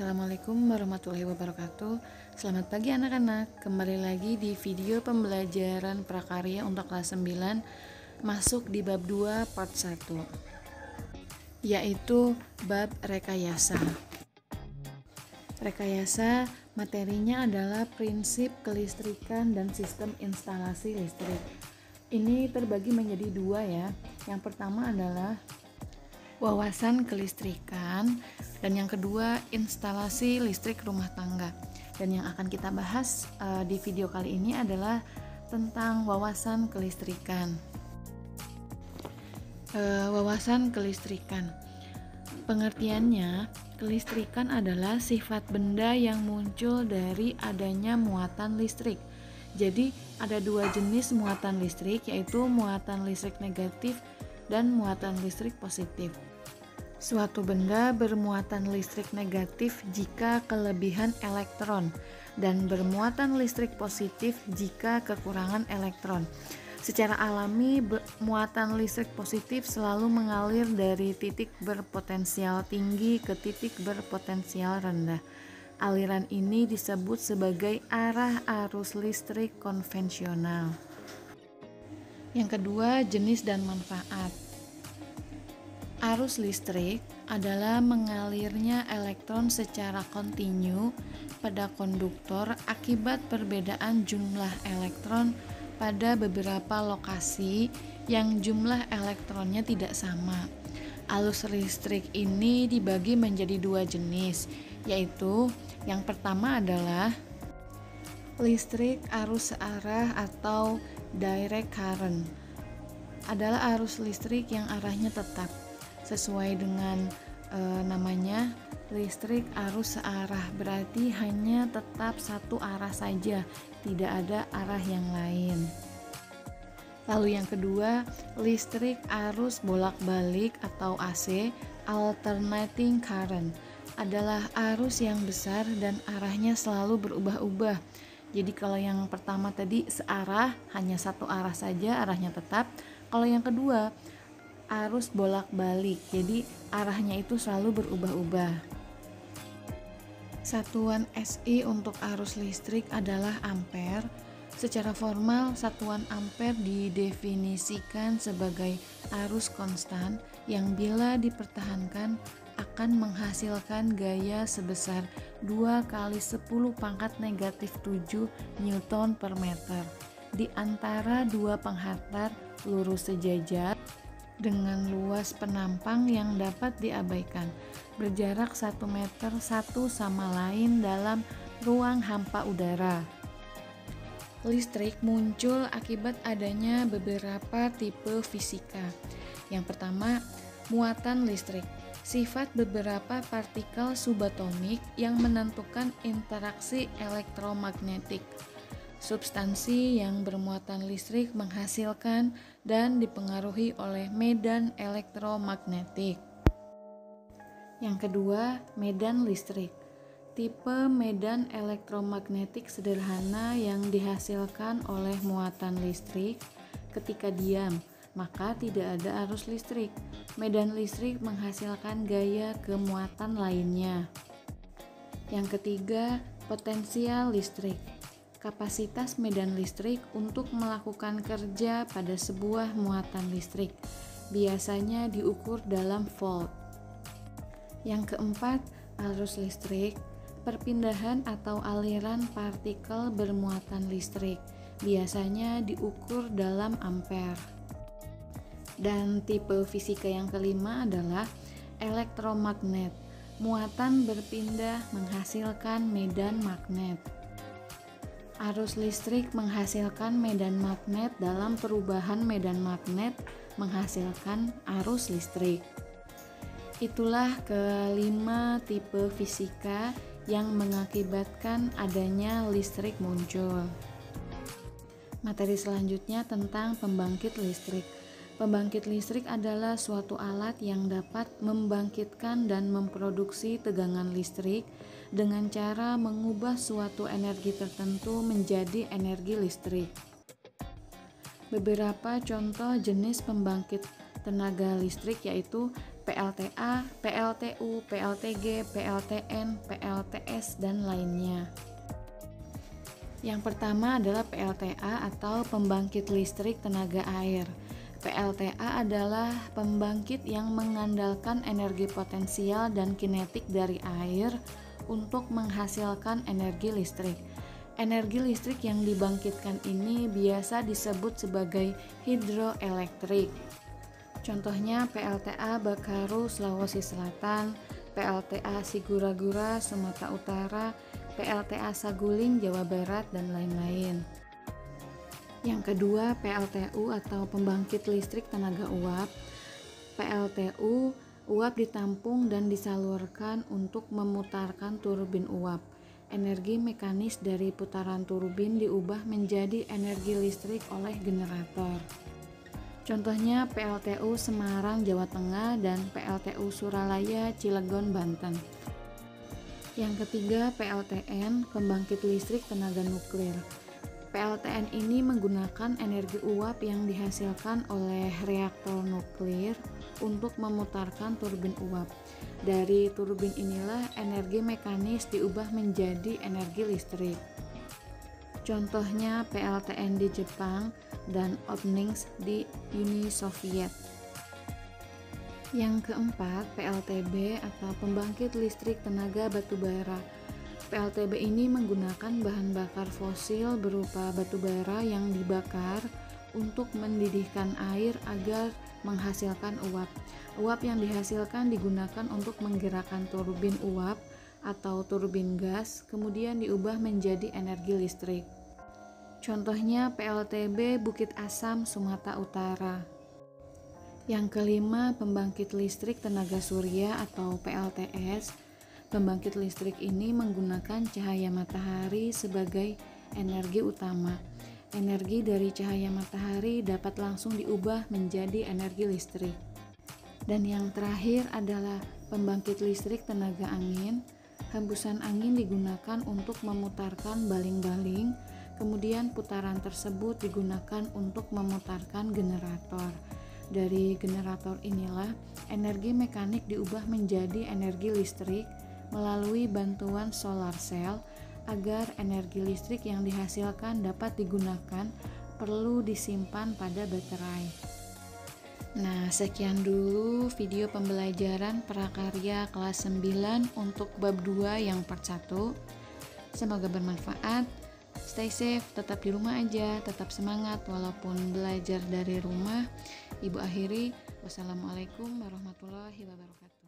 Assalamualaikum warahmatullahi wabarakatuh. Selamat pagi anak-anak. Kembali lagi di video pembelajaran prakarya untuk kelas 9, masuk di bab 2 part 1, yaitu bab rekayasa. Rekayasa materinya adalah prinsip kelistrikan dan sistem instalasi listrik. Ini terbagi menjadi dua ya. Yang pertama adalah wawasan kelistrikan, dan yang kedua instalasi listrik rumah tangga. Dan yang akan kita bahas di video kali ini adalah tentang wawasan kelistrikan. Wawasan kelistrikan, pengertiannya, kelistrikan adalah sifat benda yang muncul dari adanya muatan listrik. Jadi ada dua jenis muatan listrik, yaitu muatan listrik negatif dan muatan listrik positif. Suatu benda bermuatan listrik negatif jika kelebihan elektron dan bermuatan listrik positif jika kekurangan elektron. Secara alami, muatan listrik positif selalu mengalir dari titik berpotensial tinggi ke titik berpotensial rendah. Aliran ini disebut sebagai arah arus listrik konvensional. Yang kedua, jenis dan manfaat. Arus listrik adalah mengalirnya elektron secara kontinu pada konduktor akibat perbedaan jumlah elektron pada beberapa lokasi yang jumlah elektronnya tidak sama. Arus listrik ini dibagi menjadi dua jenis, yaitu yang pertama adalah listrik arus searah atau direct current. Adalah arus listrik yang arahnya tetap. Sesuai dengan namanya, listrik arus searah berarti hanya tetap satu arah saja, tidak ada arah yang lain. Lalu yang kedua, listrik arus bolak-balik atau AC, alternating current, adalah arus yang besar dan arahnya selalu berubah-ubah. Jadi kalau yang pertama tadi searah, hanya satu arah saja, arahnya tetap. Kalau yang kedua, arus bolak-balik, jadi arahnya itu selalu berubah-ubah. Satuan SI untuk arus listrik adalah ampere. Secara formal, satuan ampere didefinisikan sebagai arus konstan yang bila dipertahankan akan menghasilkan gaya sebesar 2 kali 10 pangkat negatif 7 Newton per meter di antara dua penghantar lurus sejajar dengan luas penampang yang dapat diabaikan, berjarak 1 meter satu sama lain dalam ruang hampa udara. Listrik muncul akibat adanya beberapa tipe fisika. Yang pertama, muatan listrik, sifat beberapa partikel subatomik yang menentukan interaksi elektromagnetik. Substansi yang bermuatan listrik menghasilkan dan dipengaruhi oleh medan elektromagnetik. Yang kedua, medan listrik. Tipe medan elektromagnetik sederhana yang dihasilkan oleh muatan listrik ketika diam, maka tidak ada arus listrik. Medan listrik menghasilkan gaya kemuatan lainnya. Yang ketiga, potensial listrik. Kapasitas medan listrik untuk melakukan kerja pada sebuah muatan listrik biasanya diukur dalam volt. Yang keempat, arus listrik, perpindahan atau aliran partikel bermuatan listrik biasanya diukur dalam ampere. Dan tipe fisika yang kelima adalah elektromagnet, muatan berpindah menghasilkan medan magnet. Arus listrik menghasilkan medan magnet, dalam perubahan medan magnet menghasilkan arus listrik. Itulah kelima tipe fisika yang mengakibatkan adanya listrik muncul. Materi selanjutnya tentang pembangkit listrik. Pembangkit listrik adalah suatu alat yang dapat membangkitkan dan memproduksi tegangan listrik dengan cara mengubah suatu energi tertentu menjadi energi listrik. Beberapa contoh jenis pembangkit tenaga listrik yaitu PLTA, PLTU, PLTG, PLTN, PLTS, dan lainnya. Yang pertama adalah PLTA atau pembangkit listrik tenaga air. PLTA adalah pembangkit yang mengandalkan energi potensial dan kinetik dari air untuk menghasilkan energi listrik. Energi listrik yang dibangkitkan ini biasa disebut sebagai hidroelektrik. Contohnya PLTA Bakaru Sulawesi Selatan, PLTA Sigura-gura Sumatera Utara, PLTA Saguling Jawa Barat, dan lain-lain. Yang kedua, PLTU atau pembangkit listrik tenaga uap. PLTU, uap ditampung dan disalurkan untuk memutarkan turbin uap. Energi mekanis dari putaran turbin diubah menjadi energi listrik oleh generator. Contohnya PLTU Semarang, Jawa Tengah, dan PLTU Suralaya, Cilegon, Banten. Yang ketiga, PLTN, pembangkit listrik tenaga nuklir. PLTN ini menggunakan energi uap yang dihasilkan oleh reaktor nuklir untuk memutarkan turbin uap. Dari turbin inilah energi mekanis diubah menjadi energi listrik. Contohnya PLTN di Jepang dan Otnings di Uni Soviet. Yang keempat, PLTB atau pembangkit listrik tenaga batubara. PLTB ini menggunakan bahan bakar fosil berupa batubara yang dibakar untuk mendidihkan air agar menghasilkan uap. Uap yang dihasilkan digunakan untuk menggerakkan turbin uap atau turbin gas, kemudian diubah menjadi energi listrik. Contohnya PLTB Bukit Asam, Sumatera Utara. Yang kelima, pembangkit listrik tenaga surya atau PLTS. Pembangkit listrik ini menggunakan cahaya matahari sebagai energi utama. Energi dari cahaya matahari dapat langsung diubah menjadi energi listrik. Dan yang terakhir adalah pembangkit listrik tenaga angin. Hembusan angin digunakan untuk memutarkan baling-baling, kemudian putaran tersebut digunakan untuk memutarkan generator. Dari generator inilah energi mekanik diubah menjadi energi listrik melalui bantuan solar cell. Agar energi listrik yang dihasilkan dapat digunakan, perlu disimpan pada baterai. Nah, sekian dulu video pembelajaran prakarya kelas 9 untuk bab 2 yang part 1. Semoga bermanfaat. Stay safe, tetap di rumah aja, tetap semangat walaupun belajar dari rumah. Ibu akhiri, wassalamualaikum warahmatullahi wabarakatuh.